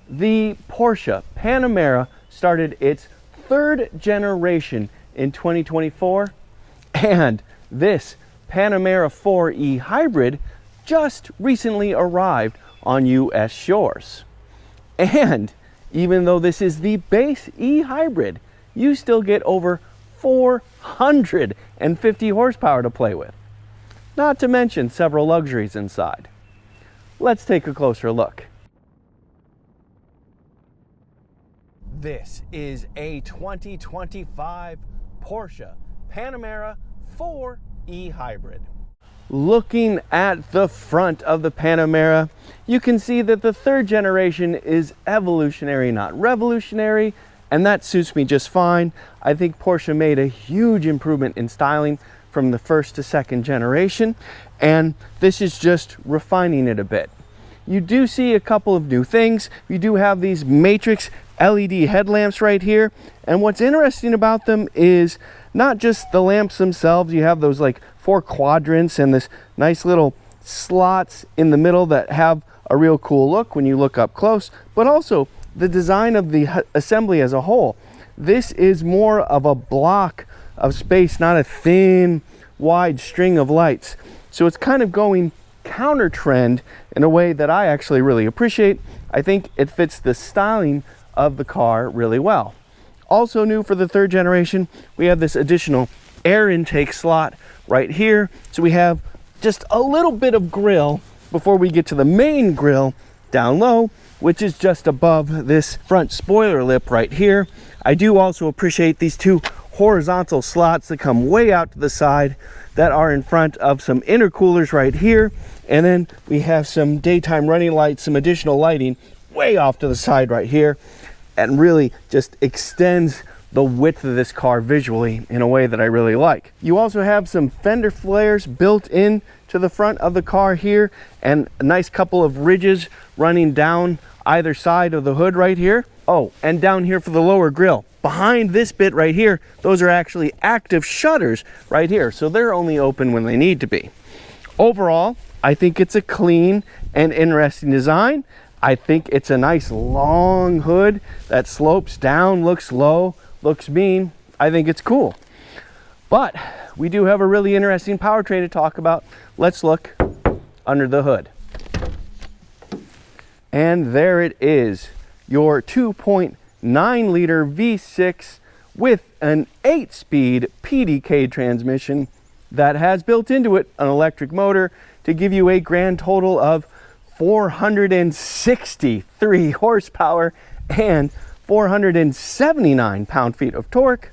The Porsche Panamera started its third generation in 2024, and this Panamera 4e hybrid just recently arrived on US shores. And even though this is the base E hybrid, you still get over 450 horsepower to play with, not to mention several luxuries inside. Let's take a closer look. This is a 2025 Porsche Panamera 4e hybrid. Looking at the front of the Panamera, you can see that the third generation is evolutionary, not revolutionary, and that suits me just fine. I think Porsche made a huge improvement in styling from the first to second generation, and this is just refining it a bit. You do see a couple of new things. You do have these matrix LED headlamps right here, and what's interesting about them is not just the lamps themselves. You have those like 4 quadrants and this nice little slots in the middle that have a real cool look when you look up close, but also the design of the assembly as a whole. This is more of a block of space, not a thin, wide string of lights. So it's kind of going counter trend in a way that I actually really appreciate. I think it fits the styling of the car really well. Also new for the third generation, we have this additional air intake slot right here. So we have just a little bit of grille before we get to the main grille down low, which is just above this front spoiler lip right here. I do also appreciate these 2 horizontal slots that come way out to the side that are in front of some intercoolers right here. And then we have some daytime running lights, some additional lighting way off to the side right here, and really just extends the width of this car visually in a way that I really like. You also have some fender flares built in to the front of the car here, and a nice couple of ridges running down either side of the hood right here. Oh, and down here for the lower grille. Behind this bit right here, those are actually active shutters right here, so they're only open when they need to be. Overall, I think it's a clean and interesting design. I think it's a nice long hood that slopes down, looks low, looks mean. I think it's cool. But we do have a really interesting powertrain to talk about. Let's look under the hood. And there it is, your 2.9 liter V6 with an 8-speed PDK transmission that has built into it an electric motor to give you a grand total of 463 horsepower and 479 pound-feet of torque.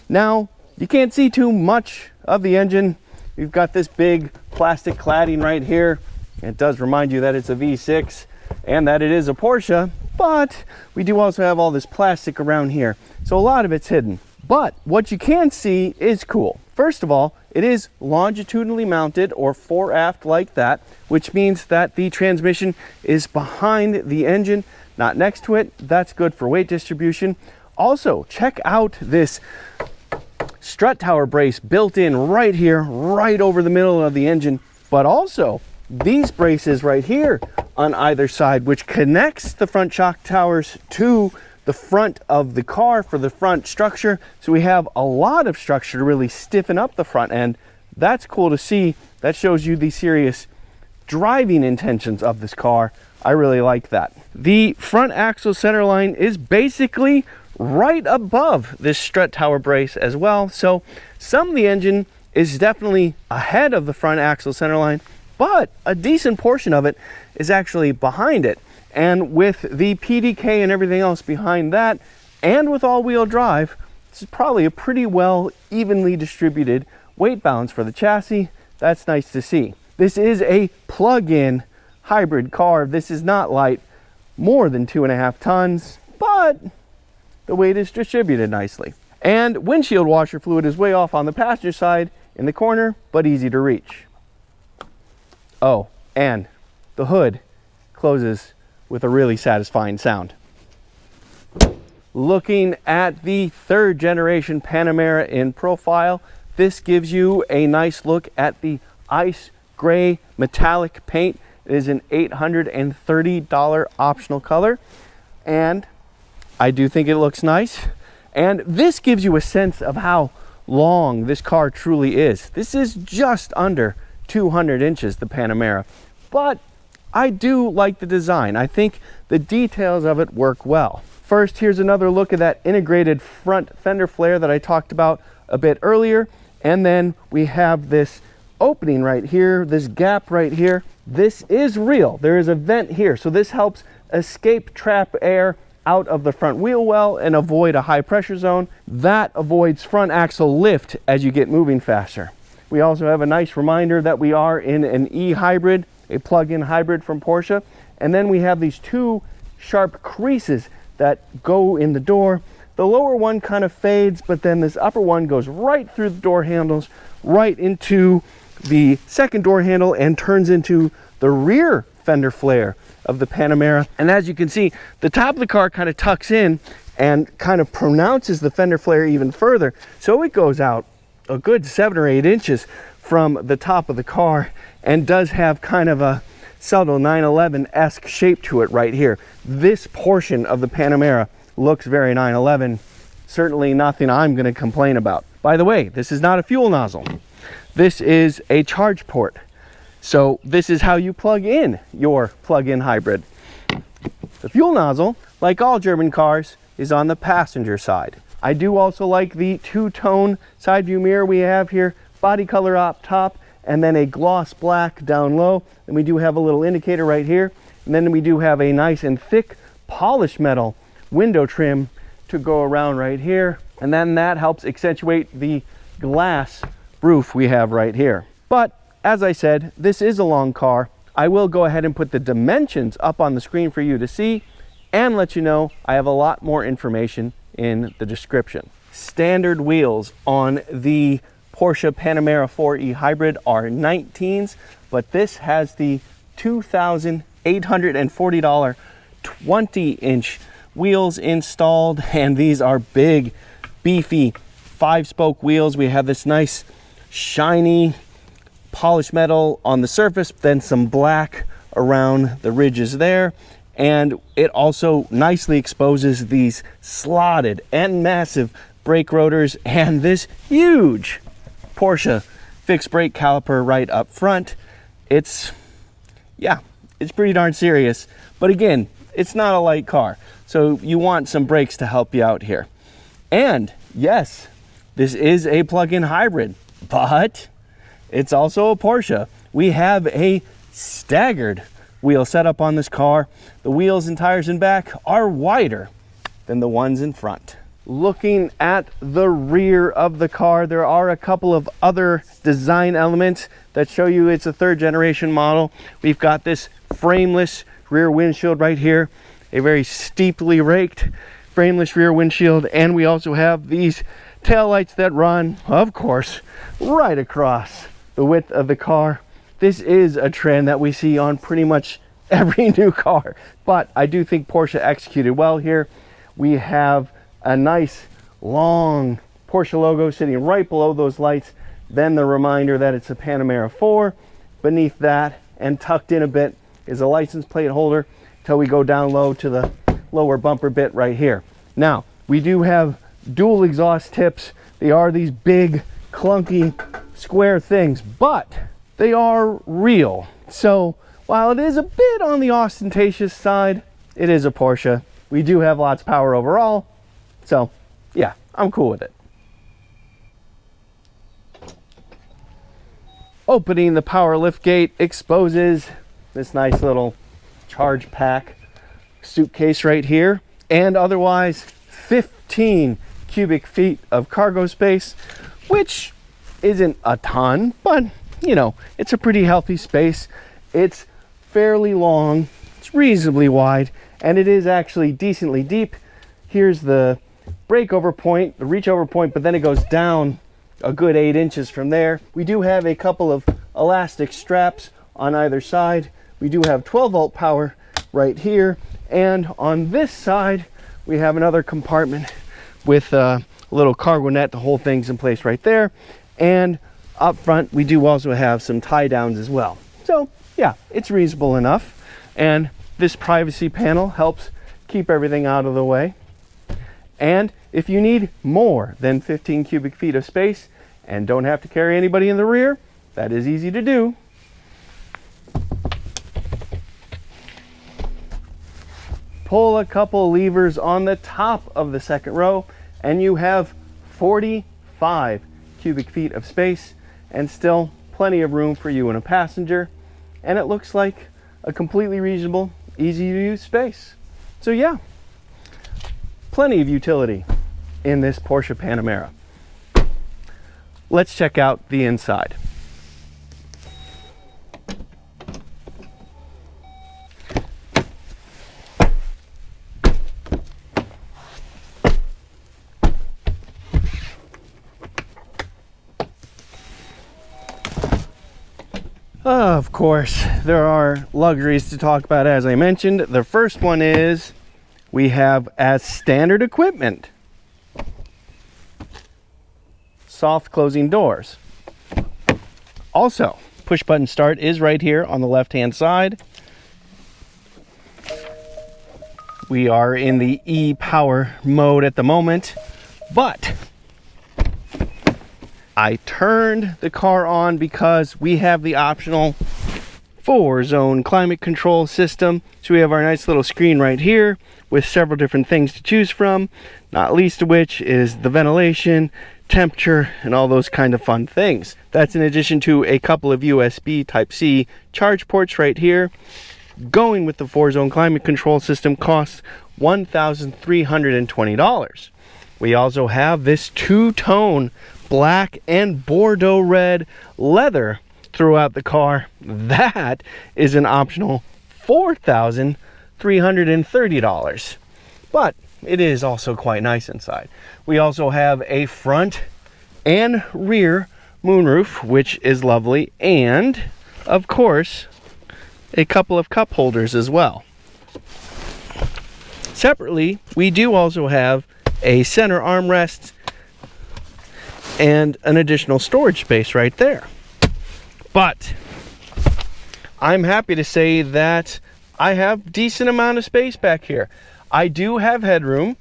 Now, you can't see too much of the engine. We've got this big plastic cladding right here. It does remind you that it's a V6 and that it is a Porsche, but we do also have all this plastic around here, so a lot of it's hidden. But what you can see is cool. First of all, it is longitudinally mounted, or fore-aft like that, which means that the transmission is behind the engine, not next to it. That's good for weight distribution. Also, check out this strut tower brace built in right here, right over the middle of the engine, but also these braces right here on either side, which connects the front shock towers to the front of the car for the front structure. So we have a lot of structure to really stiffen up the front end. That's cool to see. That shows you the serious driving intentions of this car. I really like that. The front axle center line is basically right above this strut tower brace as well. So some of the engine is definitely ahead of the front axle center line, but a decent portion of it is actually behind it. And with the PDK and everything else behind that, and with all-wheel drive, this is probably a pretty well evenly distributed weight balance for the chassis. That's nice to see. This is a plug-in hybrid car. This is not light, more than 2.5 tons, but the weight is distributed nicely. And windshield washer fluid is way off on the passenger side in the corner, but easy to reach. Oh, and the hood closes with a really satisfying sound. Looking at the third generation Panamera in profile, this gives you a nice look at the ice gray metallic paint. It is an $830 optional color. and I do think it looks nice. And this gives you a sense of how long this car truly is. This is just under 200 inches, the Panamera, but I do like the design. I think the details of it work well. First, here's another look at that integrated front fender flare that I talked about a bit earlier. And then we have this opening right here, this gap right here. This is real. There is a vent here. So this helps escape trap air out of the front wheel well and avoid a high pressure zone. That avoids front axle lift as you get moving faster. We also have a nice reminder that we are in an e-hybrid, a plug-in hybrid from Porsche. And then we have these two sharp creases that go in the door. The lower one kind of fades, but then this upper one goes right through the door handles, right into the second door handle, and turns into the rear fender flare of the Panamera. And as you can see, the top of the car kind of tucks in and kind of pronounces the fender flare even further. So it goes out a good 7 or 8 inches from the top of the car and does have kind of a subtle 911-esque shape to it right here. This portion of the Panamera looks very 911. Certainly nothing I'm going to complain about. By the way, this is not a fuel nozzle. This is a charge port. So this is how you plug in your plug-in hybrid. The fuel nozzle, like all German cars, is on the passenger side. I do also like the two-tone side view mirror we have here, body color up top, and then a gloss black down low. And we do have a little indicator right here. And then we do have a nice and thick polished metal window trim to go around right here. And then that helps accentuate the glass roof we have right here. But as I said, this is a long car. I will go ahead and put the dimensions up on the screen for you to see and let you know I have a lot more information in the description. Standard wheels on the Porsche Panamera 4e Hybrid are 19s, but this has the $2,840 20-inch wheels installed, and these are big, beefy 5-spoke wheels. We have this nice, shiny, polished metal on the surface, then some black around the ridges there. And it also nicely exposes these slotted and massive brake rotors and this huge Porsche fixed brake caliper right up front. It's pretty darn serious. But again, it's not a light car. So you want some brakes to help you out here. And yes, this is a plug-in hybrid, but it's also a Porsche. We have a staggered wheel setup on this car. The wheels and tires in back are wider than the ones in front. Looking at the rear of the car, there are a couple of other design elements that show you it's a 3rd generation model. We've got this frameless rear windshield right here, a very steeply raked frameless rear windshield, and we also have these taillights that run, of course, right across the width of the car. This is a trend that we see on pretty much every new car, but I do think Porsche executed well here. We have a nice long Porsche logo sitting right below those lights, then the reminder that it's a Panamera 4. Beneath that and tucked in a bit is a license plate holder till we go down low to the lower bumper bit right here. Now, we do have dual exhaust tips. They are these big, clunky, square things, but they are real. So while it is a bit on the ostentatious side, it is a Porsche. We do have lots of power overall. So yeah, I'm cool with it. Opening the power lift gate exposes this nice little charge pack suitcase right here, and otherwise 15 cubic feet of cargo space, which isn't a ton, but you know, it's a pretty healthy space. It's fairly long, it's reasonably wide, and it is actually decently deep. Here's the brake over point, the reach over point, but then it goes down a good 8 inches from there. We do have a couple of elastic straps on either side. We do have 12-volt power right here, and on this side we have another compartment with a little cargo net to hold things in place right there. And up front we do also have some tie downs as well. So yeah, it's reasonable enough, and this privacy panel helps keep everything out of the way. And if you need more than 15 cubic feet of space and don't have to carry anybody in the rear, that is easy to do. Pull a couple levers on the top of the second row and you have 45 cubic feet of space and still plenty of room for you and a passenger. And it looks like a completely reasonable, easy to use space. So yeah, plenty of utility in this Porsche Panamera. Let's check out the inside. Of course, there are luxuries to talk about, as I mentioned. The first one is we have, as standard equipment, soft closing doors. Also, push button start is right here on the left hand side. We are in the e-power mode at the moment, but I turned the car on because we have the optional 4-zone climate control system. So we have our nice little screen right here with several different things to choose from, not least of which is the ventilation, temperature, and all those kind of fun things. That's in addition to a couple of USB Type-C charge ports right here. Going with the 4-zone climate control system costs $1,320. We also have this two-tone black and Bordeaux red leather throughout the car. That is an optional $4,330, but it is also quite nice inside. We also have a front and rear moonroof, which is lovely, and of course a couple of cup holders as well. Separately, we do also have a center armrest and an additional storage space right there. But I'm happy to say that I have decent amount of space back here. I do have headroom,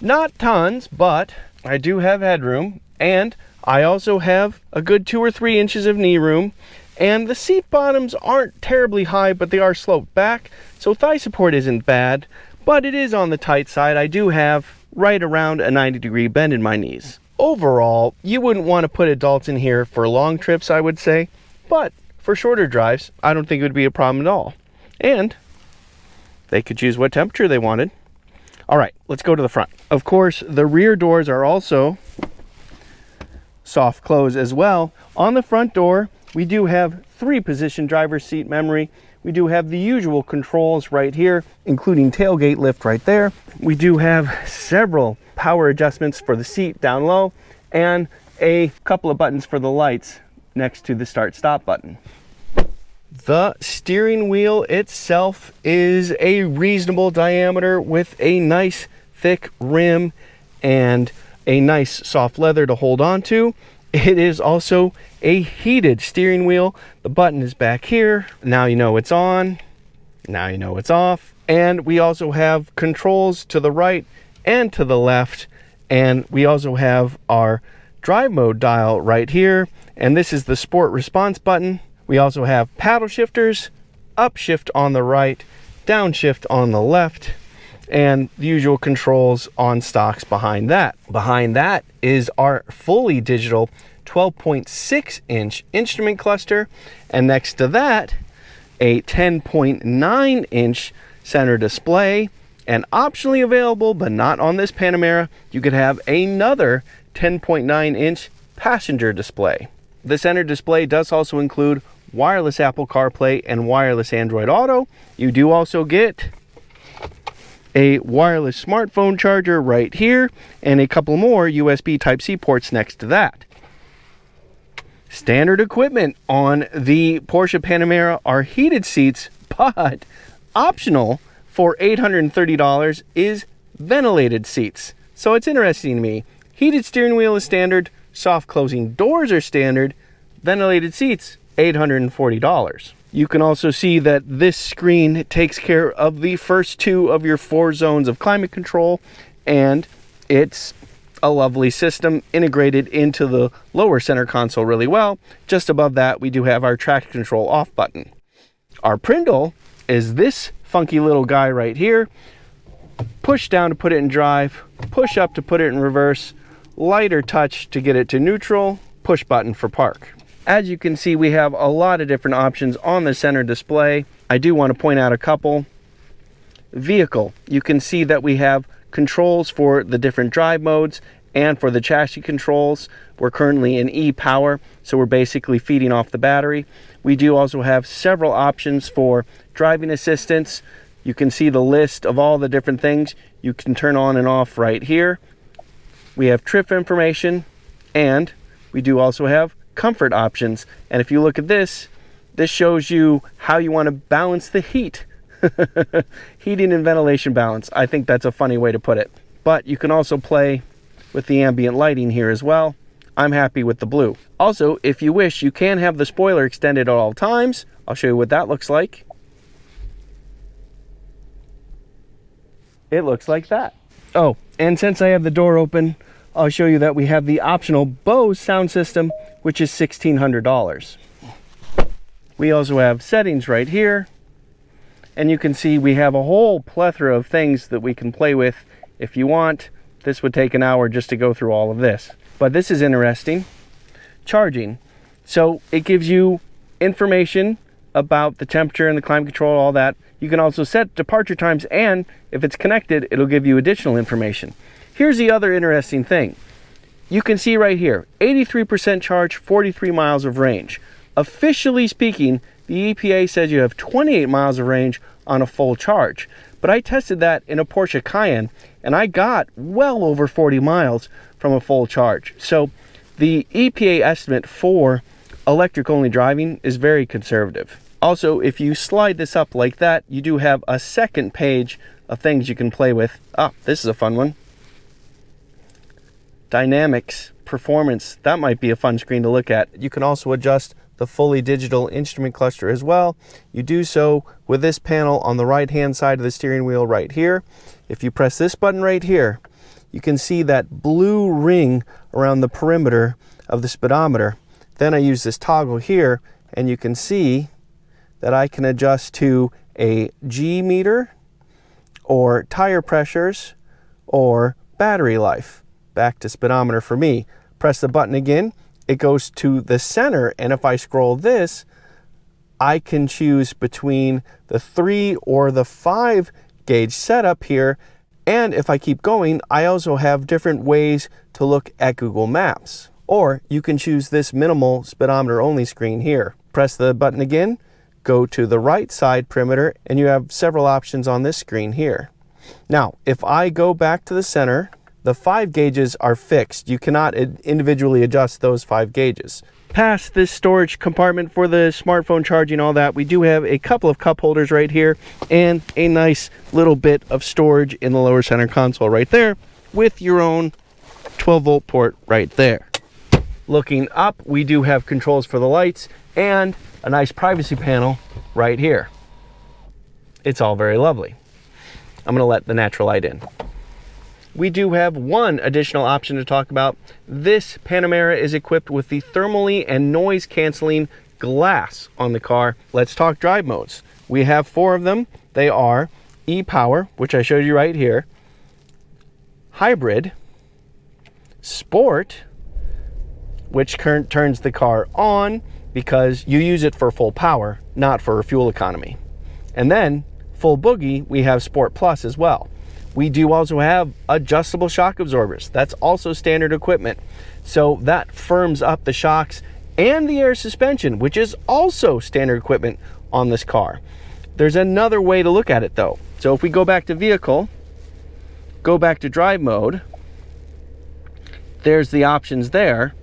not tons, but I do have headroom, and I also have a good 2 or 3 inches of knee room, and the seat bottoms aren't terribly high, but they are sloped back, so thigh support isn't bad, but it is on the tight side. I do have right around a 90-degree bend in my knees. Overall, you wouldn't want to put adults in here for long trips, I would say, but for shorter drives, I don't think it would be a problem at all. And they could choose what temperature they wanted. All right, let's go to the front. Of course, the rear doors are also soft close as well. On the front door, we do have 3-position driver's seat memory. We do have the usual controls right here, including tailgate lift right there. We do have several power adjustments for the seat down low and a couple of buttons for the lights next to the start stop button. The steering wheel itself is a reasonable diameter with a nice thick rim and a nice soft leather to hold on to. It is also a heated steering wheel. The button is back here. Now you know it's on. Now you know it's off. And we also have controls to the right and to the left. And we also have our drive mode dial right here. And this is the sport response button. We also have paddle shifters, upshift on the right, downshift on the left, and the usual controls on stocks behind that. Behind that is our fully digital 12.6-inch instrument cluster, and next to that, a 10.9-inch center display, and optionally available, but not on this Panamera, you could have another 10.9-inch passenger display. The center display does also include wireless Apple CarPlay and wireless Android Auto. You do also get a wireless smartphone charger right here and a couple more USB Type-C ports next to that. Standard equipment on the Porsche Panamera are heated seats, but optional for $830 is ventilated seats. So it's interesting to me. Heated steering wheel is standard, soft closing doors are standard, ventilated seats, $840. You can also see that this screen takes care of the first 2 of your 4 zones of climate control, and it's a lovely system integrated into the lower center console really well. Just above that, we do have our traction control off button. Our Prindle is this funky little guy right here. Push down to put it in drive, push up to put it in reverse, lighter touch to get it to neutral, push button for park. As you can see, we have a lot of different options on the center display. I do want to point out a couple. Vehicle, you can see that we have controls for the different drive modes and for the chassis controls. We're currently in e-power, so we're basically feeding off the battery. We do also have several options for driving assistance. You can see the list of all the different things you can turn on and off right here. We have trip information, and we do also have comfort options. And if you look at this, this shows you how you want to balance the heat. Heating and ventilation balance. I think that's a funny way to put it. But you can also play with the ambient lighting here as well. I'm happy with the blue. Also, if you wish, you can have the spoiler extended at all times. I'll show you what that looks like. It looks like that. Oh, and since I have the door open, I'll show you that we have the optional Bose sound system, which is $1,600. We also have settings right here. And you can see we have a whole plethora of things that we can play with. If you want, this would take an hour just to go through all of this. But this is interesting. Charging. So it gives you information about the temperature and the climate control, all that. You can also set departure times, and if it's connected, it'll give you additional information. Here's the other interesting thing. You can see right here, 83% charge, 43 miles of range. Officially speaking, the EPA says you have 28 miles of range on a full charge. But I tested that in a Porsche Cayenne, and I got well over 40 miles from a full charge. So the EPA estimate for electric only driving is very conservative. Also, if you slide this up like that, you do have a second page of things you can play with. Ah, this is a fun one. Dynamics, performance, that might be a fun screen to look at. You can also adjust the fully digital instrument cluster as well. You do so with this panel on the right hand side of the steering wheel right here. If you press this button right here, you can see that blue ring around the perimeter of the speedometer. Then I use this toggle here, and you can see that I can adjust to a G meter, or tire pressures, or battery life. Back to speedometer for me. Press the button again, it goes to the center, and if I scroll this, I can choose between the 3 or the 5 gauge setup here. And if I keep going, I also have different ways to look at Google Maps. Or you can choose this minimal speedometer only screen here. Press the button again, go to the right side perimeter, and you have several options on this screen here. Now, if I go back to the center, the 5 gauges are fixed. You cannot individually adjust those 5 gauges. Past this storage compartment for the smartphone charging, all that, we do have a couple of cup holders right here and a nice little bit of storage in the lower center console right there with your own 12-volt port right there. Looking up, we do have controls for the lights and a nice privacy panel right here. It's all very lovely. I'm going to let the natural light in. We do have one additional option to talk about. This Panamera is equipped with the thermally and noise canceling glass on the car. Let's talk drive modes. We have 4 of them. They are e-power, which I showed you right here, hybrid, sport, which turns the car on because you use it for full power, not for fuel economy. And then full boogie, we have Sport Plus as well. We do also have adjustable shock absorbers. That's also standard equipment. So that firms up the shocks and the air suspension, which is also standard equipment on this car. There's another way to look at it though. So if we go back to vehicle, go back to drive mode, there's the options there.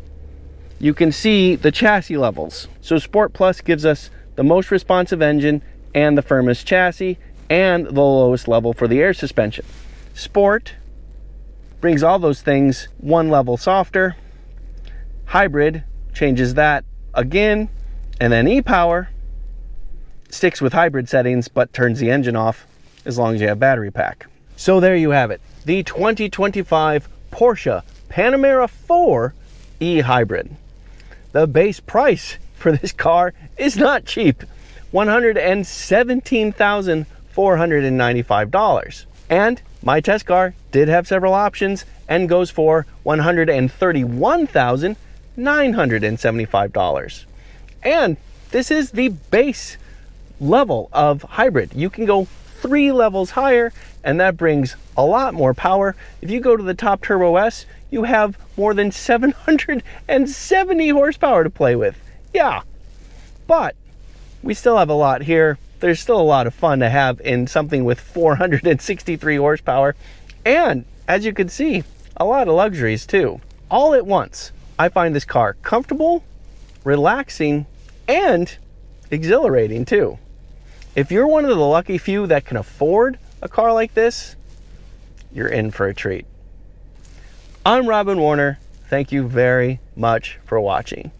You can see the chassis levels. So Sport Plus gives us the most responsive engine and the firmest chassis and the lowest level for the air suspension. Sport brings all those things one level softer. Hybrid changes that again, and then e-power sticks with hybrid settings, but turns the engine off as long as you have battery pack. So there you have it, the 2025 Porsche Panamera 4 e-hybrid. The base price for this car is not cheap, $117,495. And my test car did have several options and goes for $131,975. And this is the base level of hybrid. You can go 3 levels higher, and that brings a lot more power. If you go to the top Turbo S, you have more than 770 horsepower to play with. Yeah, but we still have a lot here. There's still a lot of fun to have in something with 463 horsepower. And as you can see, a lot of luxuries too. All at once, I find this car comfortable, relaxing, and exhilarating too. If you're one of the lucky few that can afford a car like this, you're in for a treat. I'm Robin Warner. Thank you very much for watching.